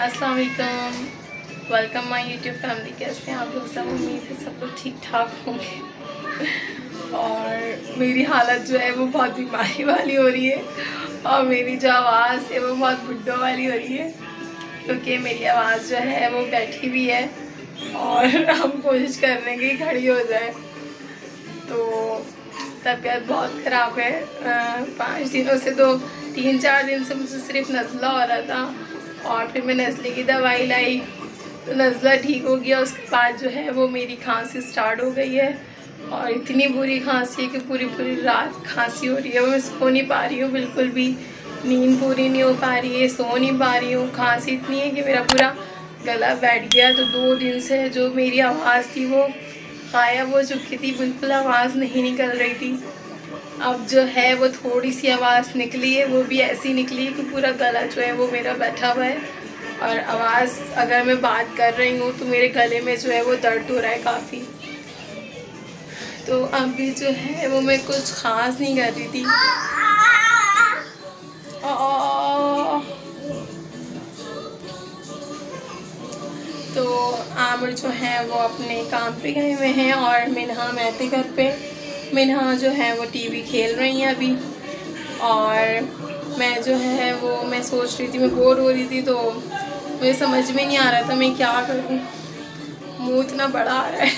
अस्सलाम वालेकुम, welcome my YouTube family. कैसे हैं आप लोग सब? उम्मीद है सब लोग ठीक ठाक होंगे। और मेरी हालत जो है वो बहुत बीमारी वाली हो रही है और मेरी जो आवाज़ है वो बहुत बुड्ढों वाली हो रही है, क्योंकि मेरी आवाज़ जो है वो बैठी हुई है और हम कोशिश कर रहे हैं कि खड़ी हो जाए। तो तबीयत बहुत ख़राब है। 5 दिनों से तो 3-4 दिन से मुझे सिर्फ नज़ला हो रहा था और फिर मैं नज़ले की दवाई लाई तो नज़ला ठीक हो गया। उसके बाद जो है वो मेरी खांसी स्टार्ट हो गई है और इतनी बुरी खांसी है कि पूरी पूरी रात खांसी हो रही है। मैं सो नहीं पा रही हूँ, बिल्कुल भी नींद पूरी नहीं हो पा रही है, सो नहीं पा रही हूँ। खांसी इतनी है कि मेरा पूरा गला बैठ गया। तो 2 दिन से जो मेरी आवाज़ थी वो गायब हो चुकी थी, बिल्कुल आवाज़ नहीं निकल रही थी। अब जो है वो थोड़ी सी आवाज़ निकली है, वो भी ऐसी निकली है कि पूरा गला जो है वो मेरा बैठा हुआ है और आवाज़ अगर मैं बात कर रही हूँ तो मेरे गले में जो है वो दर्द हो रहा है काफ़ी। तो अभी जो है वो मैं कुछ ख़ास नहीं कर रही थी। तो आमिर जो है वो अपने काम पे गए हुए हैं और मिन्हा मैं थे घर पे। मिन्हा जो है वो टीवी खेल रही हैं अभी और मैं जो है वो मैं सोच रही थी, मैं बोर हो रही थी तो मुझे समझ में नहीं आ रहा था मैं क्या करूं। मुंह इतना बड़ा आ रहा है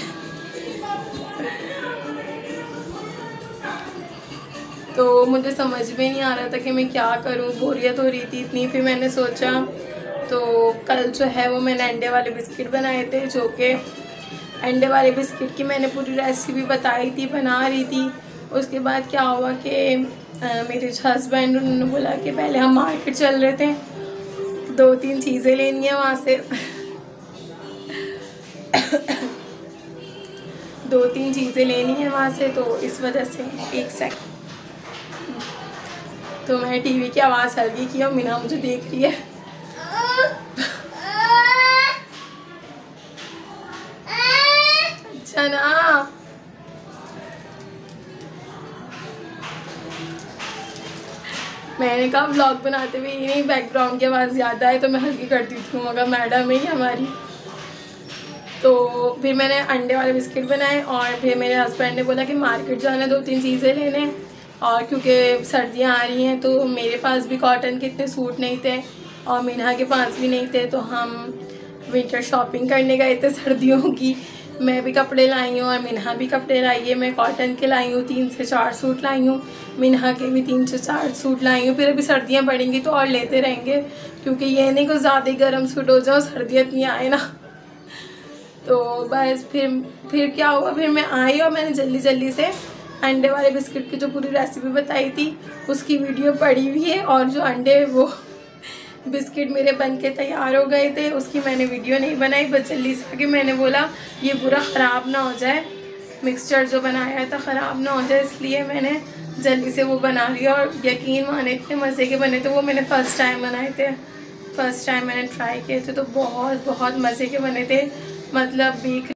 तो मुझे समझ में नहीं आ रहा था कि मैं क्या करूं, बोरियत हो रही थी इतनी। फिर मैंने सोचा, तो कल जो है वो मैंने अंडे वाले बिस्किट बनाए थे, जो कि अंडे वाले बिस्किट की मैंने पूरी रेसिपी बताई थी, बना रही थी। उसके बाद क्या हुआ कि मेरे हस्बैंड उन्होंने बोला कि पहले हम मार्केट चल रहे थे, 2-3 चीज़ें लेनी है वहाँ से 2-3 चीज़ें लेनी है वहाँ से। तो इस वजह से 1 सेकंड, तो मैं टीवी की आवाज़ हल्की की और मीना मुझे देख रही है। अच्छा ना, मैंने कहा व्लॉग बनाते हुए ये नहीं बैकग्राउंड की आवाज़ ज़्यादा है तो मैं हल्की कर दी थी, मगर मैडम है हमारी। तो फिर मैंने अंडे वाले बिस्किट बनाए और फिर मेरे हस्बैंड ने बोला कि मार्केट जाना 2-3 चीज़ें लेने, और क्योंकि सर्दियाँ आ रही हैं तो मेरे पास भी कॉटन के इतने सूट नहीं थे और मीना के पास भी नहीं थे, तो हम विंटर शॉपिंग करने गए थे सर्दियों की। मैं भी कपड़े लाई हूँ और मिन्हा भी कपड़े लाई है। मैं कॉटन के लाई हूँ, 3 से 4 सूट लाई हूँ, मिन्हा के भी 3 से 4 सूट लाई हूँ। फिर अभी सर्दियाँ बढ़ेंगी तो और लेते रहेंगे, क्योंकि ये नहीं कुछ ज़्यादा गर्म सूट हो जाओ, सर्दियाँ इतनी आए ना। तो बस फिर क्या हुआ, फिर मैं आई और मैंने जल्दी जल्दी से अंडे वाले बिस्किट की जो पूरी रेसिपी बताई थी उसकी वीडियो पड़ी हुई है, और जो अंडे वो बिस्किट मेरे बन के तैयार हो गए थे उसकी मैंने वीडियो नहीं बनाई, बस जल्दी से कि मैंने बोला ये पूरा ख़राब ना हो जाए, मिक्सचर जो बनाया था ख़राब ना हो जाए, इसलिए मैंने जल्दी से वो बना लिया। और यकीन माने इतने मज़े के बने थे वो, मैंने फ़र्स्ट टाइम बनाए थे, फ़र्स्ट टाइम मैंने ट्राई किए थे तो बहुत बहुत मज़े के बने थे, मतलब बीक।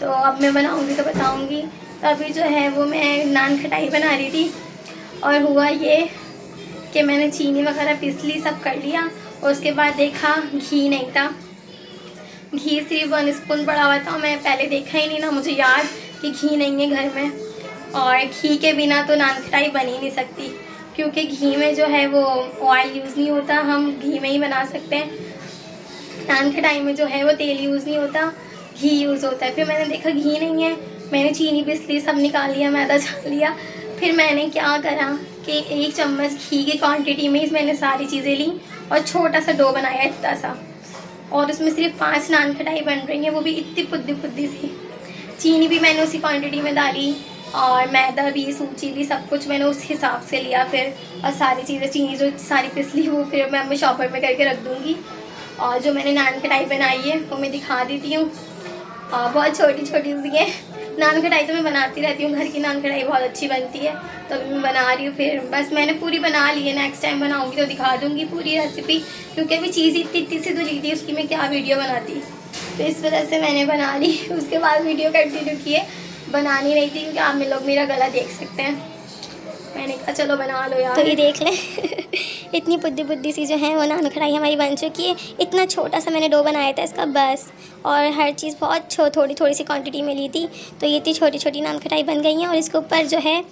तो अब मैं बनाऊँगी तो बताऊँगी। तो अभी जो है वो मैं नान खटाई बना रही थी और हुआ ये कि मैंने चीनी वगैरह पीस ली, सब कर लिया। और उसके बाद देखा घी नहीं था, घी सिर्फ 1 स्पून पड़ा हुआ था। मैं पहले देखा ही नहीं ना, मुझे याद कि घी नहीं है घर में, और घी के बिना तो नान खटाई बन ही नहीं सकती, क्योंकि घी में जो है वो ऑयल यूज़ नहीं होता, हम घी में ही बना सकते हैं। नान खटाई में जो है वो तेल यूज़ नहीं होता, घी यूज़ होता है। फिर मैंने देखा घी नहीं है, मैंने चीनी पीस ली, सब निकाल लिया, मैदा छान लिया। फिर मैंने क्या करा कि 1 चम्मच घी की क्वांटिटी में मैंने सारी चीज़ें ली और छोटा सा डो बनाया इतना सा, और उसमें सिर्फ 5 नान खटाई बन रही है, वो भी इतनी पुद्दी पुद्दी सी। चीनी भी मैंने उसी क्वांटिटी में डाली और मैदा भी, सूजी भी, सब कुछ मैंने उस हिसाब से लिया। फिर और सारी चीज़ें, चीनी जो सारी पिस ली वो फिर मैं अपने शॉपर में करके रख दूँगी। और जो मैंने नान खटाई बनाई है वो मैं दिखा देती हूँ, बहुत छोटी छोटी सी है। नान खटाई तो मैं बनाती रहती हूँ, घर की नान खटाई बहुत अच्छी बनती है, तो अभी मैं बना रही हूँ। फिर बस मैंने पूरी बना ली है, नेक्स्ट टाइम बनाऊँगी तो दिखा दूँगी पूरी रेसिपी, क्योंकि अभी चीज़ इतनी सी तो ली थी, उसकी मैं क्या वीडियो बनाती, तो इस वजह से मैंने बना ली। उसके बाद वीडियो कंटिन्यू किए, बनानी नहीं थी क्योंकि आप लोग मेरा गला देख सकते हैं। मैंने कहा चलो बना लो यार। तो ये देख लें इतनी बुद्धी बुद्धी सी जो है वो नान कढ़ाई हमारी बन चुकी है। इतना छोटा सा मैंने डो बनाया था इसका बस, और हर चीज़ बहुत थोड़ी थोड़ी सी क्वांटिटी में ली थी, तो ये इतनी छोटी छोटी नान कढ़ाई बन गई हैं। और इसके ऊपर जो है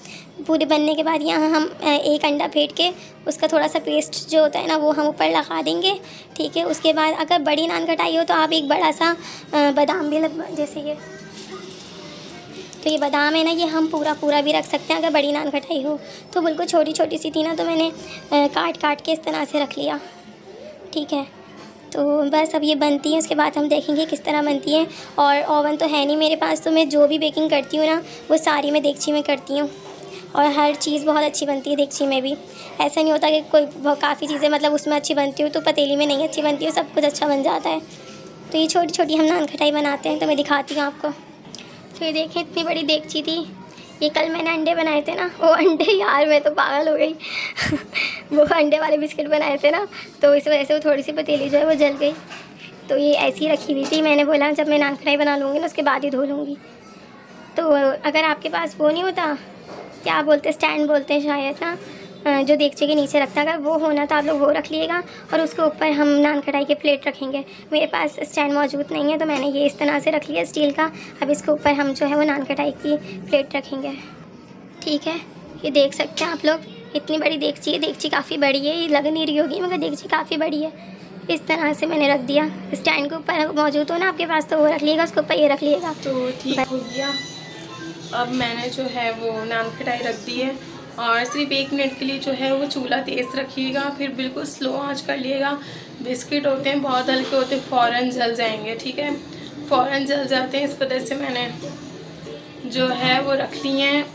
पूरे बनने के बाद यहाँ हम एक अंडा फेंट के उसका थोड़ा सा पेस्ट जो होता है ना वो हम ऊपर लगा देंगे, ठीक है। उसके बाद अगर बड़ी नान कढ़ाई हो तो आप एक बड़ा सा बादाम भी जैसे ये, तो ये बादाम है ना, ये हम पूरा भी रख सकते हैं अगर बड़ी नान कढ़ाई हो। तो बिल्कुल छोटी छोटी सी थी ना, तो मैंने काट के इस तरह से रख लिया, ठीक है। तो बस अब ये बनती है, उसके बाद हम देखेंगे किस तरह बनती है। और ओवन तो है नहीं मेरे पास, तो मैं जो भी बेकिंग करती हूँ ना वो सारी मैं देगची में करती हूँ, और हर चीज़ बहुत अच्छी बनती है देगची में भी। ऐसा नहीं होता कि कोई काफ़ी चीज़ें मतलब उसमें अच्छी बनती हो तो पतीली में नहीं अच्छी बनती हो, सब कुछ अच्छा बन जाता है। तो ये छोटी छोटी हम नान कढ़ाई बनाते हैं, तो मैं दिखाती हूँ आपको। तो ये देखें इतनी बड़ी देगची थी, ये कल मैंने अंडे बनाए थे ना, वो अंडे यार मैं तो पागल हो गई वो अंडे वाले बिस्किट बनाए थे ना, तो इस वजह से वो थोड़ी सी पतीली जो है वो जल गई। तो ये ऐसी ही रखी हुई थी, मैंने बोला जब मैं नान कढ़ाई बना लूँगी ना उसके बाद ही धो लूँगी। तो अगर आपके पास वो नहीं होता, क्या बोलते हैं, स्टैंड बोलते हैं शायद ना, जो देगची के नीचे रखता, अगर वो होना तो आप लोग वो रख लिएगा, और उसके ऊपर हम नान कढ़ाई के प्लेट रखेंगे। मेरे पास स्टैंड मौजूद नहीं है, तो मैंने ये इस तरह से रख लिया स्टील का। अब इसके ऊपर हम जो है वो नान कढ़ाई की प्लेट रखेंगे, ठीक है। ये देख सकते हैं आप लोग, इतनी बड़ी देगची है, देगची काफ़ी बड़ी है, ये लग नहीं रही होगी मगर देगची काफ़ी बड़ी है। इस तरह से मैंने रख दिया, स्टैंड के ऊपर मौजूद हो ना आपके पास तो वो रख लिएगा, उसके ऊपर ये रख लिएगा। तो ठीक हो गया। अब मैंने जो है वो नान कढ़ाई रख दी है, और सिर्फ 1 मिनट के लिए जो है वो चूल्हा तेज़ रखिएगा, फिर बिल्कुल स्लो आंच कर लिएगा। बिस्किट होते हैं बहुत हल्के होते हैं, फ़ौरन जल जाएंगे, ठीक है, फ़ौरन जल जाते हैं। इस वजह से मैंने जो है वो रख ली हैं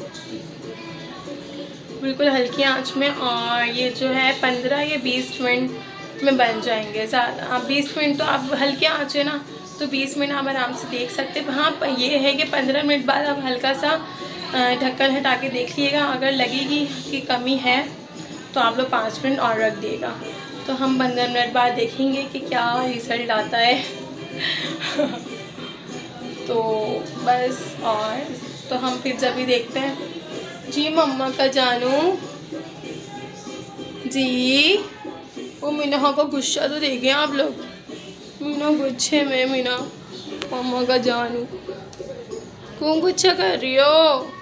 बिल्कुल हल्की आंच में, और ये जो है 15 या 20 मिनट में बन जाएंगे। ज़्यादा 20 मिनट तो आप हल्की आंच है ना, तो 20 मिनट आप आराम से देख सकते हैं। हाँ ये है कि 15 मिनट बाद आप हल्का सा ढक्कन हटा के देख लिएगा, अगर लगेगी कि कमी है तो आप लोग 5 मिनट और रख दिएगा। तो हम 15 मिनट बाद देखेंगे कि क्या रिज़ल्ट आता है तो बस, और तो हम फिर जब भी देखते हैं। जी मम्मा का जानू जी, वो मीना का गुस्सा तो देखें आप लोग, मीना गुस्से में, मीना मम्मा का जानू क्यों गुस्सा कर रही हो,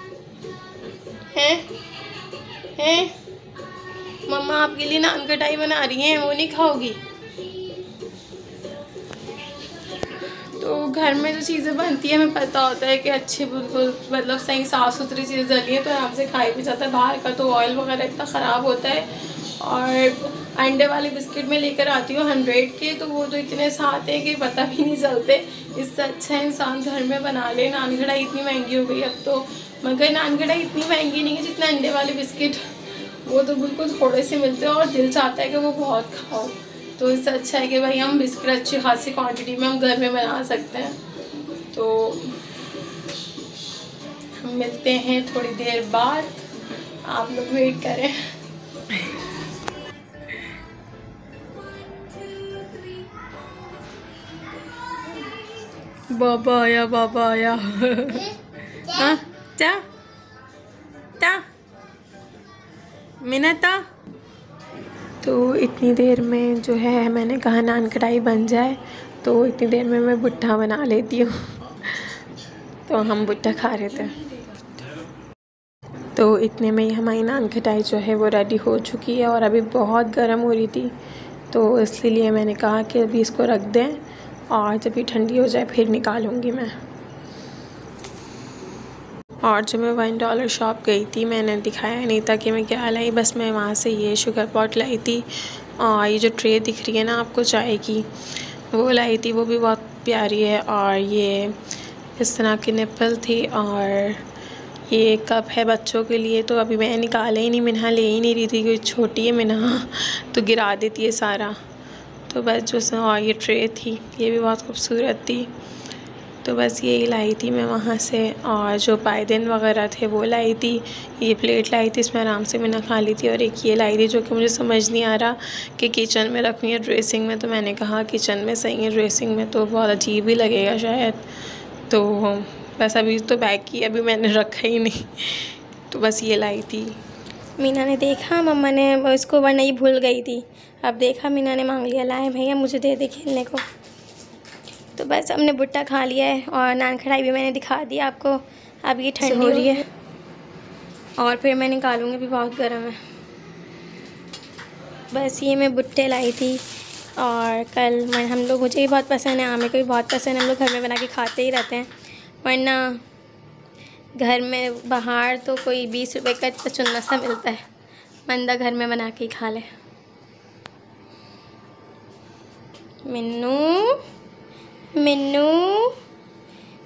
हैं मम्मा आपके लिए नान कढ़ाई बना रही हैं, वो नहीं खाओगी। तो घर में जो चीज़ें बनती है हमें पता होता है कि अच्छे बिल्कुल मतलब सही साफ़ सुथरी चीज़ें डली है तो आराम से खाई भी जाता है। बाहर का तो ऑयल वगैरह इतना ख़राब होता है। और अंडे वाले बिस्किट में लेकर आती हूँ 100 के, तो वो तो इतने से आते हैं कि पता भी नहीं चलते। इससे अच्छा इंसान घर में बना ले। नान कढ़ाई इतनी महंगी हो गई अब तो, मगर नान कढ़ाई इतनी महंगी नहीं है जितना अंडे वाले बिस्किट, वो तो बिल्कुल थोड़े से मिलते हैं और दिल चाहता है कि वो बहुत खाओ। तो इससे अच्छा है कि भाई हम बिस्किट अच्छी खासी क्वांटिटी में हम घर में बना सकते हैं। तो हम मिलते हैं थोड़ी देर बाद, आप लोग वेट करें। बाबा आया, बाबा आया। हाँ चा ता मिनता। तो इतनी देर में जो है मैंने कहा नान कढ़ाई बन जाए, तो इतनी देर में मैं भुट्टा बना लेती हूँ। तो हम भुट्टा खा रहे थे। तो इतने में ही हमारी नान कढ़ाई जो है वो रेडी हो चुकी है, और अभी बहुत गर्म हो रही थी, तो इसलिए मैंने कहा कि अभी इसको रख दें और जब ये ठंडी हो जाए फिर निकालूंगी मैं। और जब मैं $1 शॉप गई थी, मैंने दिखाया नहीं था कि मैं क्या लाई, बस मैं वहाँ से ये शुगर पॉट लाई थी, और ये जो ट्रे दिख रही है ना आपको चाय की, वो लाई थी, वो भी बहुत प्यारी है। और ये इस तरह की निप्पल थी, और ये कप है बच्चों के लिए। तो अभी मैं निकाला ही नहीं, मिन्हा ले ही नहीं रही थी क्योंकि छोटी है मिन्हा, तो गिरा देती है सारा। तो बस जो, और ये ट्रे थी, ये भी बहुत खूबसूरत थी। तो बस यही लाई थी मैं वहाँ से। और जो पायदेन वगैरह थे वो लाई थी, ये प्लेट लाई थी, इसमें आराम से मैंने खा ली थी। और एक ये लाई थी जो कि मुझे समझ नहीं आ रहा कि किचन में रखनी है ड्रेसिंग में, तो मैंने कहा किचन में सही है, ड्रेसिंग में तो बहुत अजीब ही लगेगा शायद। तो बस अभी तो बैग की अभी मैंने रखा ही नहीं, तो बस ये लाई थी। मीना ने देखा मम्मा ने उसको, वरना ही भूल गई थी। अब देखा मीना ने मांग लिया, लाए भैया मुझे दे दे खेलने को। तो बस हमने भुट्टा खा लिया है और नान खटाई भी मैंने दिखा दी आपको। अब ये ठंडी हो रही है और फिर मैं निकालूंगी, भी बहुत गर्म है। बस ये मैं भुट्टे लाई थी और कल हम लोग, मुझे भी बहुत पसंद है, आमे को भी बहुत पसंद है, हम लोग घर में बना के खाते ही रहते हैं। वरना घर में, बाहर तो कोई 20 रुपए का चुन्ना सा मिलता है, बंदा घर में बना के ही खा ले। मिन्नू मिन्नू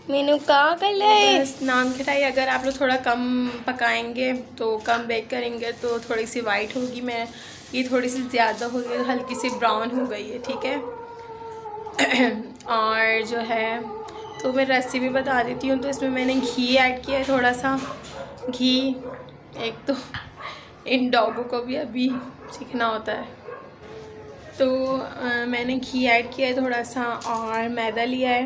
मीनू का कर ले। बस नान खटाई अगर आप लोग थोड़ा कम पकाएंगे तो कम बेक करेंगे तो थोड़ी सी वाइट होगी। मैं ये थोड़ी सी ज़्यादा हो गई, हल्की सी ब्राउन हो गई है, ठीक है। और जो है तो मैं रेसिपी बता देती हूँ। तो इसमें मैंने घी ऐड किया है, थोड़ा सा घी। एक तो इन डॉगों को भी अभी सीखना होता है, तो मैंने घी ऐड किया है थोड़ा सा, और मैदा लिया है।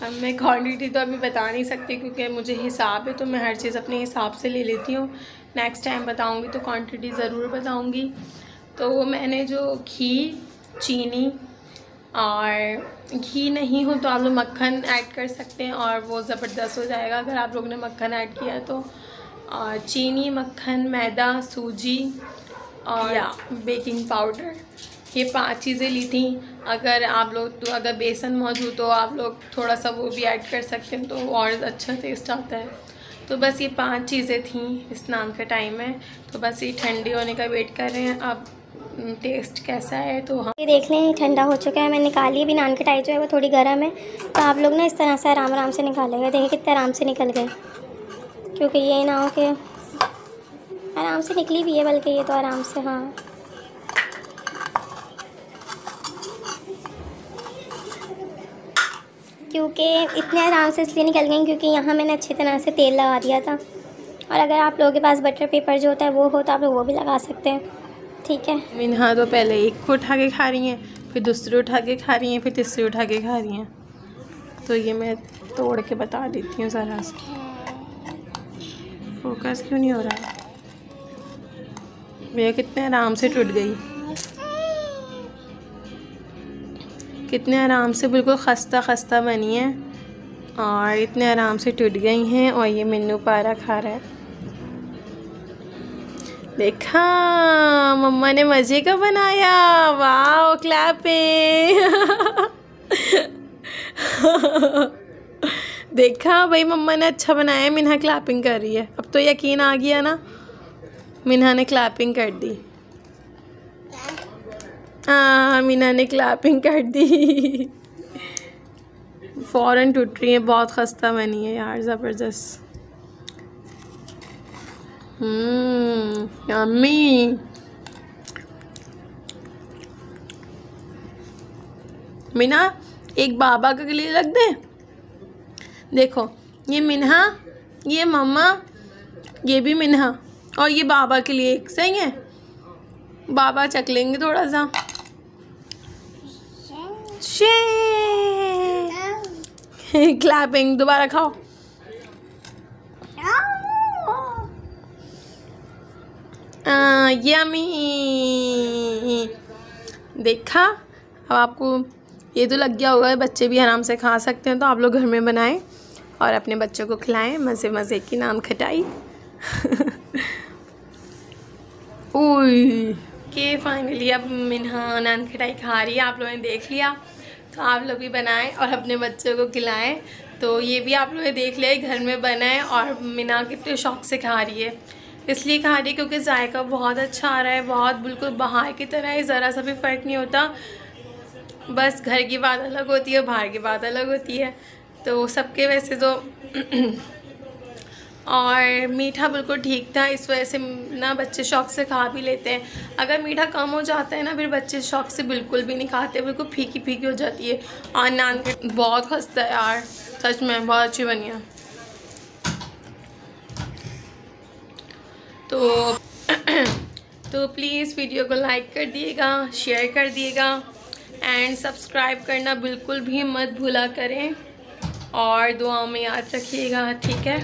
अब मैं क्वांटिटी तो अभी बता नहीं सकती क्योंकि मुझे हिसाब है, तो मैं हर चीज़ अपने हिसाब से ले लेती हूँ। नेक्स्ट टाइम बताऊँगी तो क्वांटिटी ज़रूर बताऊँगी। तो मैंने जो घी, चीनी, और घी नहीं हो तो आप लोग मक्खन ऐड कर सकते हैं और वो ज़बरदस्त हो जाएगा अगर आप लोग ने मक्खन ऐड किया तो। और चीनी, मक्खन, मैदा, सूजी और या बेकिंग पाउडर, ये 5 चीज़ें ली थी। अगर आप लोग तो अगर बेसन मौजूद तो आप लोग थोड़ा सा वो भी ऐड कर सकते हैं, तो और अच्छा टेस्ट आता है। तो बस ये 5 चीज़ें थी इस नान का टाइम है। तो बस ये ठंडी होने का वेट कर रहे हैं। अब टेस्ट कैसा है तो हम ये देख लें, ठंडा हो चुका है। मैंने निकाली है। अभी नान खटाई जो है वो थोड़ी गर्म है, तो आप लोग ना इस तरह से आराम आराम से निकालेंगे। देखिए कितने आराम से निकल गए, क्योंकि ये ना हो कि आराम से निकली भी है, बल्कि ये तो आराम से, हाँ क्योंकि इतने आराम से इसलिए निकल गई क्योंकि यहाँ मैंने अच्छी तरह से तेल लगा दिया था। और अगर आप लोगों के पास बटर पेपर जो होता है वो हो तो आप लोग वो भी लगा सकते हैं, ठीक है। मिन्हा तो पहले एक को उठा के खा रही हैं, फिर दूसरी उठा के खा रही हैं, फिर तीसरी उठा के खा रही हैं। तो ये मैं तोड़ के बता देती हूँ ज़रा सा। फोकस क्यों नहीं हो रहा है? भैया कितने आराम से टूट गई, कितने आराम से, बिल्कुल खस्ता खस्ता बनी है और इतने आराम से टूट गई हैं। और ये मिन्नू पारा खा रहा है। देखा, मम्मा ने मज़े का बनाया। वाह, क्लैपिंग। देखा भाई, मम्मा ने अच्छा बनाया। मिन्हा क्लैपिंग कर रही है। अब तो यकीन आ गया ना, मिन्हा ने क्लैपिंग कर दी। हाँ, मीना ने क्लैपिंग कर दी। फ़ौरन टूट रही है, बहुत खस्ता बनी है यार, ज़बरदस्त। यम्मी। मीना एक बाबा के लिए रख दे। देखो, ये मिन्हा, ये मम्मा, ये भी मिन्हा, और ये बाबा के लिए एक, सही है। बाबा चख लेंगे थोड़ा सा। क्लैपिंग दोबारा खाओ। यम्मी। देखा, अब आपको ये तो लग गया होगा, बच्चे भी आराम से खा सकते हैं। तो आप लोग घर में बनाएं और अपने बच्चों को खिलाएं मज़े मज़े की नान खटाई। कि फाइनली अब मिन्हा नान खटाई खा रही है। आप लोगों ने देख लिया, तो आप लोग भी बनाएं और अपने बच्चों को खिलाएं। तो ये भी आप लोगों ने देख लिया, घर में बनाएं। और मिन्हा कितने शौक़ से खा रही है, इसलिए खा रही है क्योंकि जायका बहुत अच्छा आ रहा है, बहुत बिल्कुल बाहर की तरह है, ज़रा सा भी फ़र्क नहीं होता। बस घर की बात अलग होती है, बाहर की बात अलग होती है। तो सबके वैसे तो और मीठा बिल्कुल ठीक था, इस वजह से ना बच्चे शौक़ से खा भी लेते हैं। अगर मीठा कम हो जाता है ना, फिर बच्चे शौक़ से बिल्कुल भी नहीं खाते, बिल्कुल फीकी फीकी हो जाती है। और नान बहुत खस्ता है यार, सच में बहुत अच्छी बनी है। तो प्लीज़ वीडियो को लाइक कर दिएगा, शेयर कर दिएगा एंड सब्सक्राइब करना बिल्कुल भी मत भूला करें। और दुआओं में याद रखिएगा, ठीक है।